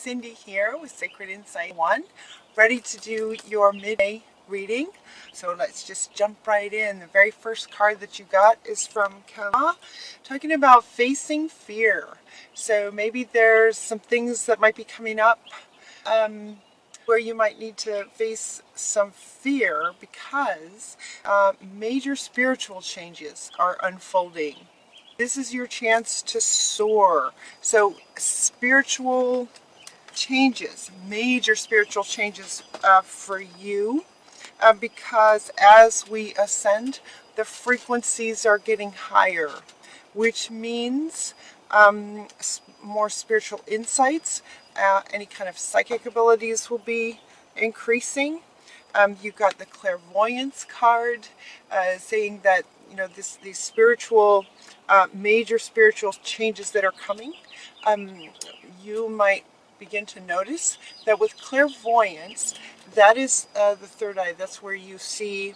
Cindy here with Sacred Insight 1, ready to do your midday reading. So let's just jump right in. The very first card that you got is from Kala, talking about facing fear. So maybe there's some things that might be coming up where you might need to face some fear because major spiritual changes are unfolding. This is your chance to soar. So spiritual changes, major spiritual changes for you, because as we ascend, the frequencies are getting higher, which means more spiritual insights, any kind of psychic abilities will be increasing. You've got the clairvoyance card saying that these spiritual major spiritual changes that are coming. You might begin to notice that with clairvoyance, that is the third eye. That's where you see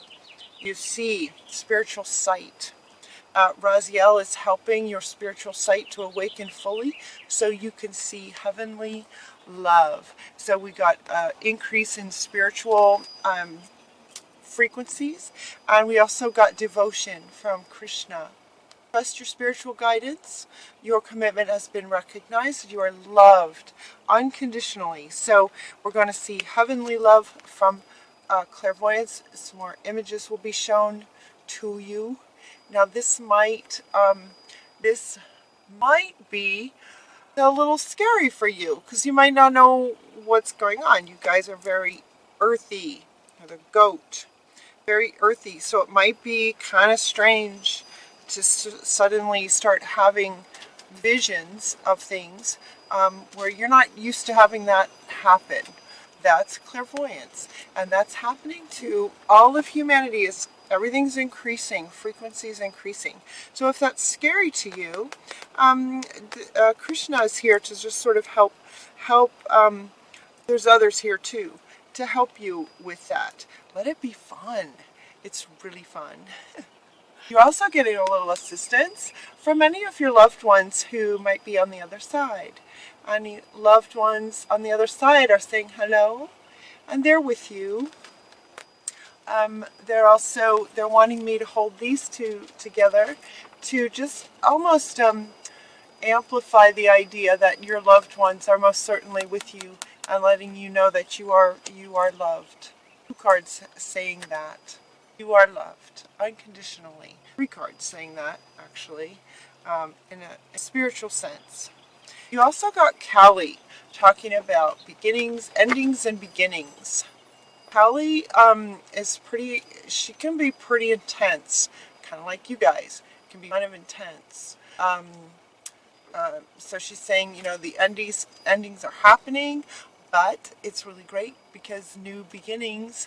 spiritual sight. Raziel is helping your spiritual sight to awaken fully so you can see heavenly love. So we got increase in spiritual frequencies, and we also got devotion from Krishna. Trust your spiritual guidance. Your commitment has been recognized. You are loved unconditionally. So we're going to see heavenly love from clairvoyance. Some more images will be shown to you. Now this might be a little scary for you because you might not know what's going on. You guys are very earthy, or the goat, very earthy. So it might be kind of strange to suddenly start having visions of things where you're not used to having that happen. That's clairvoyance, and that's happening to all of humanity. Everything's increasing, frequencies increasing. So if that's scary to you, Krishna is here to just sort of help. There's others here too to help you with that. Let it be fun. It's really fun. You're also getting a little assistance from any of your loved ones who might be on the other side. Any loved ones on the other side are saying hello, and they're with you. They're wanting me to hold these two together to just almost amplify the idea that your loved ones are most certainly with you and letting you know that you are loved. 2 cards saying that. You are loved unconditionally. 3 cards saying that, actually, in a spiritual sense. You also got Kali talking about beginnings, endings, and beginnings. Kali she can be pretty intense, kind of like you guys, can be kind of intense. So she's saying, the endings are happening, but it's really great because new beginnings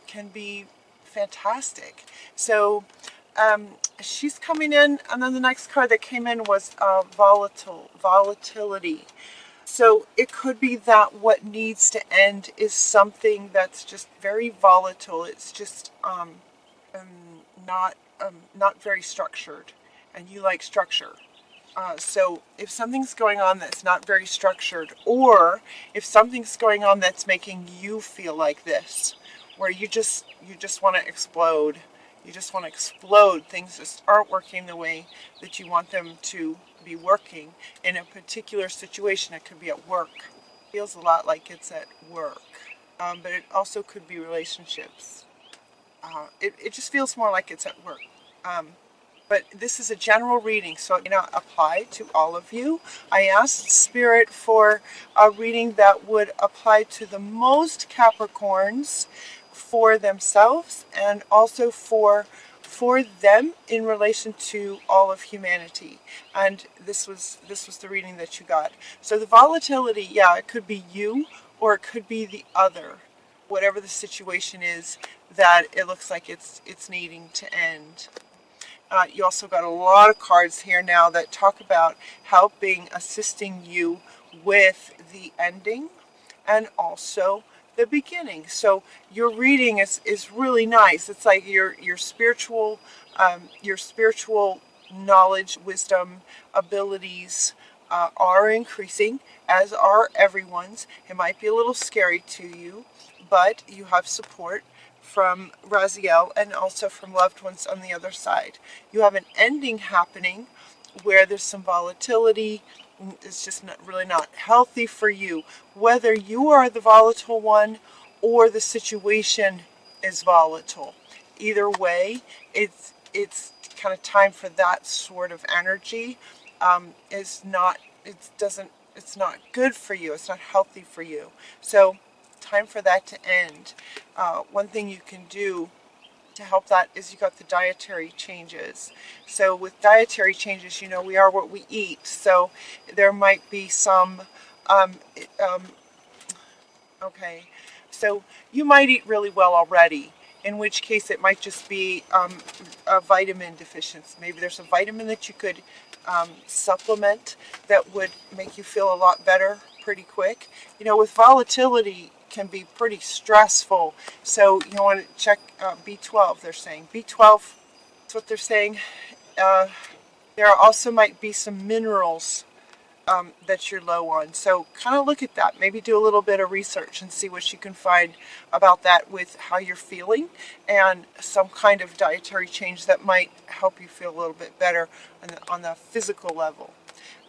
can be fantastic. So she's coming in, and then the next card that came in was volatility. So it could be that what needs to end is something that's just very volatile. It's just not very structured, and you like structure. So if something's going on that's not very structured, or if something's going on that's making you feel like this, where you just want to explode. You just want to explode. Things just aren't working the way that you want them to be working in a particular situation. It could be at work. It feels a lot like it's at work, but it also could be relationships. It just feels more like it's at work. But this is a general reading, so it may not apply to all of you. I asked Spirit for a reading that would apply to the most Capricorns for themselves, and also for them in relation to all of humanity. And this was the reading that you got. So the volatility, yeah, it could be you or it could be the other, whatever the situation is that it looks like it's needing to end. You also got a lot of cards here now that talk about helping, assisting you with the ending and also the beginning. So your reading is really nice. It's like your spiritual knowledge, wisdom, abilities are increasing, as are everyone's. It might be a little scary to you, but you have support from Raziel and also from loved ones on the other side. You have an ending happening where there's some volatility. It's just really not healthy for you. Whether you are the volatile one or the situation is volatile. Either way, it's kind of time for that sort of energy. It's not good for you. It's not healthy for you. So time for that to end. One thing you can do to help that is you got the dietary changes. So with dietary changes, we are what we eat. So there might be some, okay, so you might eat really well already, in which case it might just be a vitamin deficiency. Maybe there's a vitamin that you could supplement that would make you feel a lot better pretty quick. With volatility can be pretty stressful, so you want to check B12. They're saying B12, that's what they're saying. There also might be some minerals that you're low on, so kind of look at that. Maybe do a little bit of research and see what you can find about that with how you're feeling, and some kind of dietary change that might help you feel a little bit better on the physical level.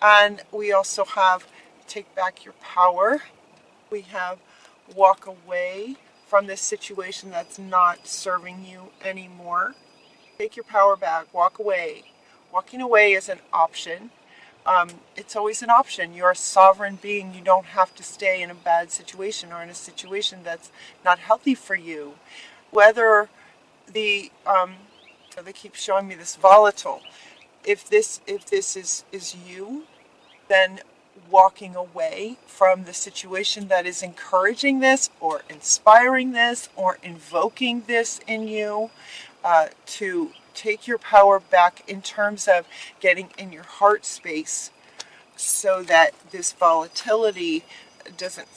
And we also have take back your power. We have walk away from this situation that's not serving you anymore. Take your power back, walk away. Walking away is an option. It's always an option. You're a sovereign being. You don't have to stay in a bad situation or in a situation that's not healthy for you. Whether they keep showing me this volatile. If this is you, then walking away from the situation that is encouraging this or inspiring this or invoking this in you, to take your power back in terms of getting in your heart space so that this volatility doesn't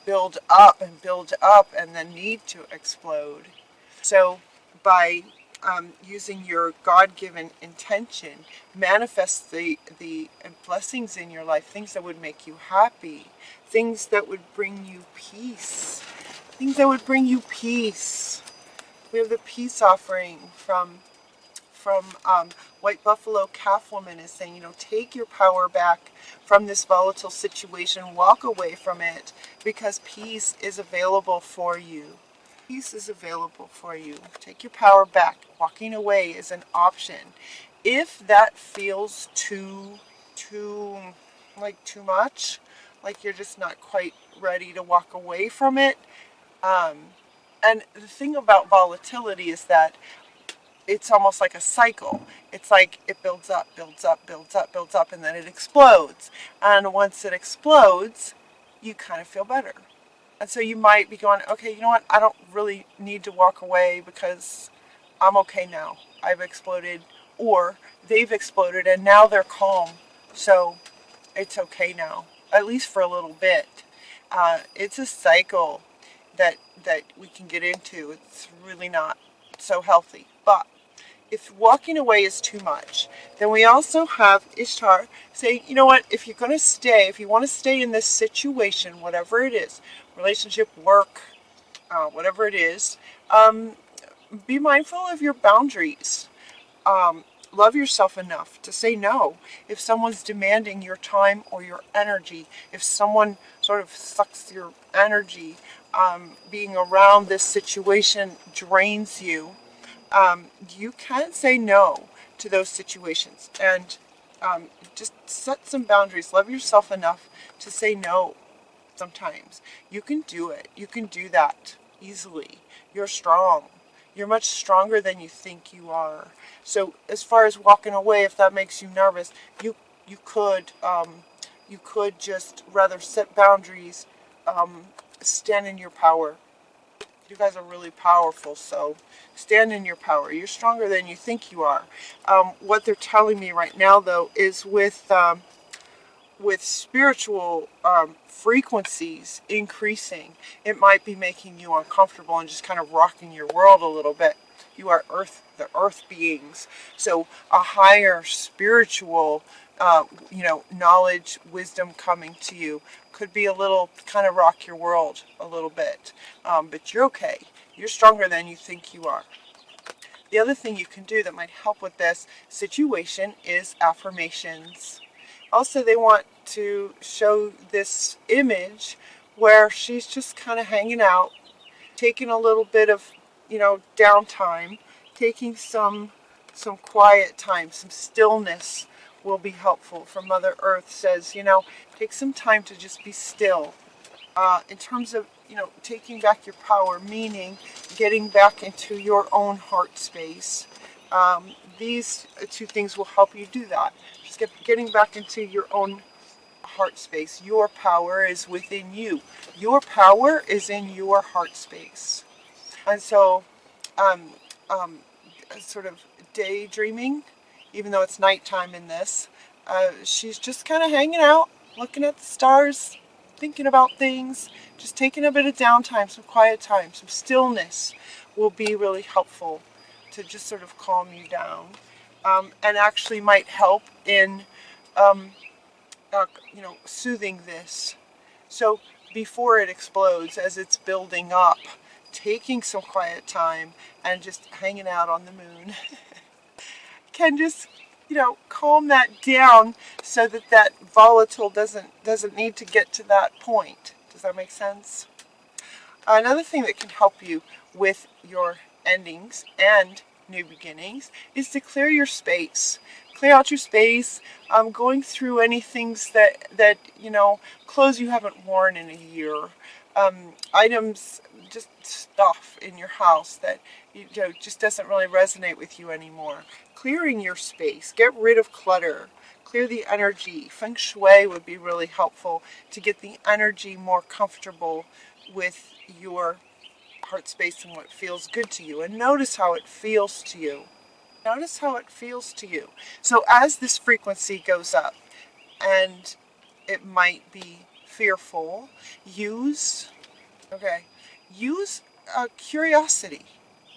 build up and then need to explode. So by using your God-given intention, manifest the blessings in your life, things that would make you happy, things that would bring you peace, We have the peace offering from White Buffalo Calf Woman is saying, take your power back from this volatile situation, walk away from it, because peace is available for you. Peace is available for you. Take your power back. Walking away is an option. If that feels too much, like you're just not quite ready to walk away from it. And the thing about volatility is that it's almost like a cycle. It's like it builds up, and then it explodes. And once it explodes, you kind of feel better. And so you might be going, okay, you know what? I don't really need to walk away because I'm okay now. I've exploded, or they've exploded and now they're calm. So it's okay now, at least for a little bit. It's a cycle that we can get into. It's really not so healthy. But if walking away is too much, then we also have Ishtar saying, you know what, if you want to stay in this situation, whatever it is, relationship, work, whatever it is, be mindful of your boundaries. Love yourself enough to say no. If someone's demanding your time or your energy, if someone sort of sucks your energy, being around this situation drains you, you can say no to those situations, and just set some boundaries. Love yourself enough to say no. Sometimes you can do it. You can do that easily. You're strong. You're much stronger than you think you are. So as far as walking away, if that makes you nervous, you could just rather set boundaries, stand in your power. You guys are really powerful, so stand in your power. You're stronger than you think you are. What they're telling me right now, though, is with spiritual frequencies increasing, it might be making you uncomfortable and just kind of rocking your world a little bit. You are the earth beings, so a higher spiritual knowledge, wisdom coming to you. Could be a little, kind of rock your world a little bit. But you're okay. You're stronger than you think you are. The other thing you can do that might help with this situation is affirmations. Also, they want to show this image where she's just kind of hanging out, taking a little bit of, downtime, taking some quiet time, some stillness will be helpful. For Mother Earth says, take some time to just be still. In terms of, taking back your power, meaning getting back into your own heart space. These two things will help you do that. Just getting back into your own heart space. Your power is within you. Your power is in your heart space. And so, sort of daydreaming, even though it's nighttime in this, she's just kind of hanging out, looking at the stars, thinking about things, just taking a bit of downtime, some quiet time, some stillness will be really helpful to just sort of calm you down, and actually might help in, soothing this. So before it explodes, as it's building up, taking some quiet time and just hanging out on the moon can just, calm that down so that volatile doesn't need to get to that point. Does that make sense? Another thing that can help you with your endings and new beginnings is to clear your space. Clear out your space. Going through any things that clothes you haven't worn in a year, items, just stuff in your house that just doesn't really resonate with you anymore. Clearing your space. Get rid of clutter. Clear the energy. Feng Shui would be really helpful to get the energy more comfortable with your heart space and what feels good to you. And notice how it feels to you. Notice how it feels to you. So as this frequency goes up, and it might be fearful, use curiosity.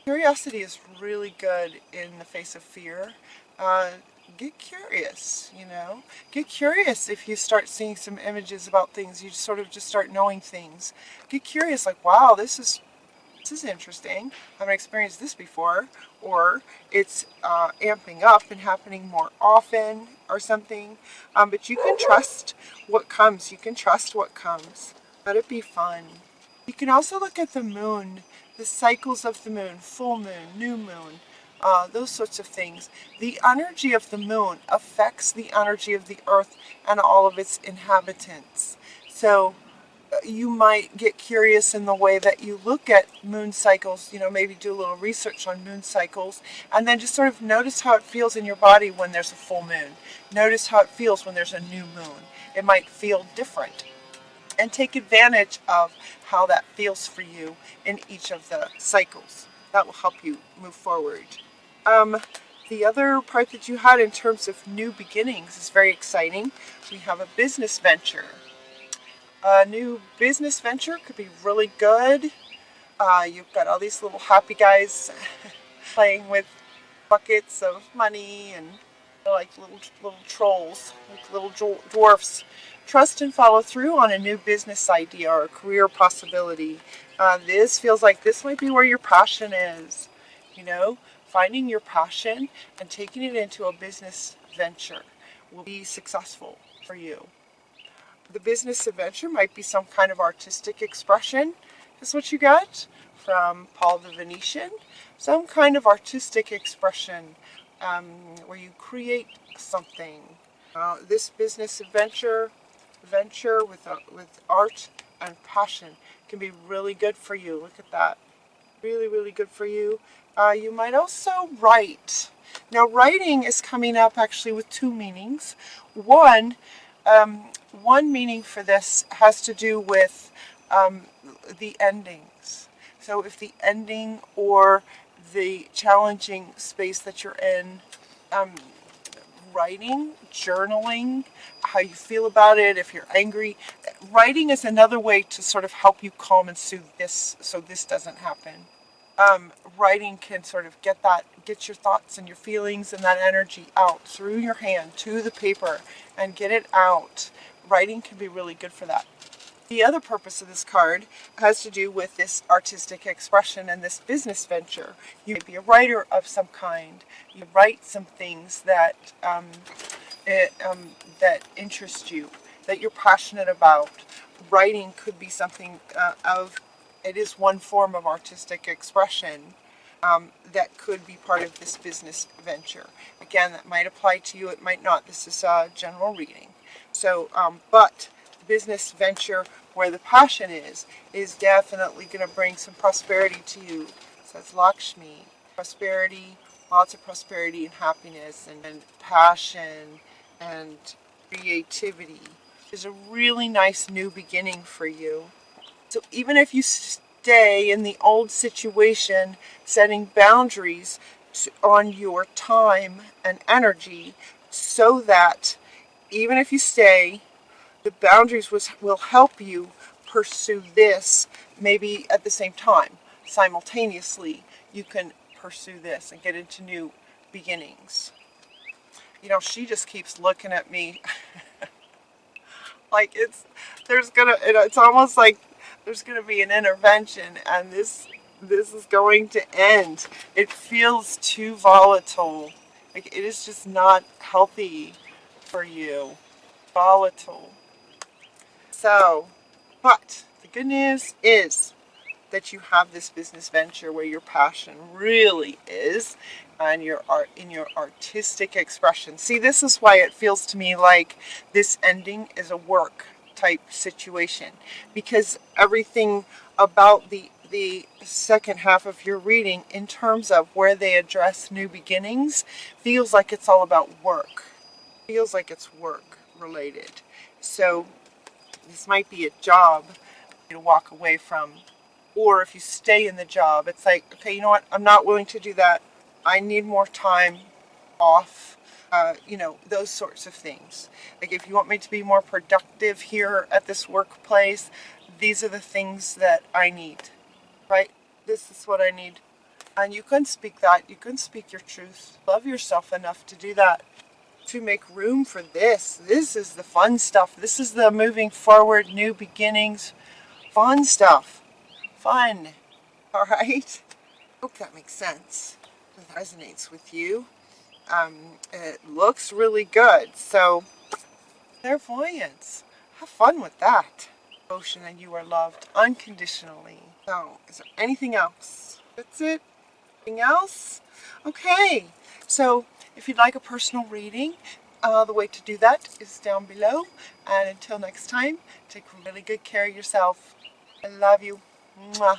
Curiosity is really good in the face of fear. Get curious, Get curious if you start seeing some images about things. You sort of just start knowing things. Get curious, like, wow, this is interesting. I haven't experienced this before. Or it's amping up and happening more often or something. But you can trust what comes. You can trust what comes. Let it be fun. You can also look at the moon, the cycles of the moon, full moon, new moon, those sorts of things. The energy of the moon affects the energy of the earth and all of its inhabitants. So you might get curious in the way that you look at moon cycles, maybe do a little research on moon cycles, and then just sort of notice how it feels in your body when there's a full moon. Notice how it feels when there's a new moon. It might feel different. And take advantage of how that feels for you in each of the cycles. That will help you move forward. The other part that you had in terms of new beginnings is very exciting. We have a business venture. A new business venture could be really good. You've got all these little happy guys playing with buckets of money and like little trolls, like little dwarfs. Trust and follow through on a new business idea or a career possibility. This feels like this might be where your passion is. Finding your passion and taking it into a business venture will be successful for you. The business adventure might be some kind of artistic expression. That's what you got from Paul the Venetian. Some kind of artistic expression where you create something. This business venture with art and passion can be really good for you. Look at that. Really, really good for you. You might also write. Now, writing is coming up actually with two meanings. One meaning for this has to do with the endings. So if the ending or the challenging space that you're in, writing, journaling, how you feel about it, if you're angry. Writing is another way to sort of help you calm and soothe this so this doesn't happen. writing can sort of get your thoughts and your feelings and that energy out through your hand to the paper and get it out. Writing can be really good for that. The other purpose of this card has to do with this artistic expression and this business venture. You may be a writer of some kind. You write some things that that interest you, that you're passionate about. Writing could be something it is one form of artistic expression that could be part of this business venture. Again, that might apply to you, it might not. This is a general reading. So, but business venture where the passion is definitely going to bring some prosperity to you. So that's Lakshmi. Prosperity, lots of prosperity and happiness and passion and creativity. Is a really nice new beginning for you. So even if you stay in the old situation, setting boundaries on your time and energy, so that even if you stay, the boundaries will help you pursue this. Maybe at the same time, simultaneously, you can pursue this and get into new beginnings. You know, she just keeps looking at me like it's almost like there's gonna be an intervention and this is going to end. It feels too volatile. Like it is just not healthy for you. Volatile. So, but the good news is that you have this business venture where your passion really is and your art in your artistic expression. See, this is why it feels to me like this ending is a work type situation, because everything about the second half of your reading in terms of where they address new beginnings feels like it's all about work. Feels like it's work related. So this might be a job to walk away from. Or if you stay in the job, it's like, okay, you know what? I'm not willing to do that. I need more time off. Those sorts of things. Like if you want me to be more productive here at this workplace, these are the things that I need, right? This is what I need. And you can speak that. You can speak your truth. Love yourself enough to do that. To make room for this. This is the fun stuff. This is the moving forward, new beginnings, fun stuff. Fun. All right? Hope that makes sense. That resonates with you. It looks really good. So, clairvoyance. Have fun with that. Devotion, and you are loved unconditionally. So, is there anything else? That's it? Anything else? Okay. So, if you'd like a personal reading, the way to do that is down below. And until next time, take really good care of yourself. I love you. Mwah.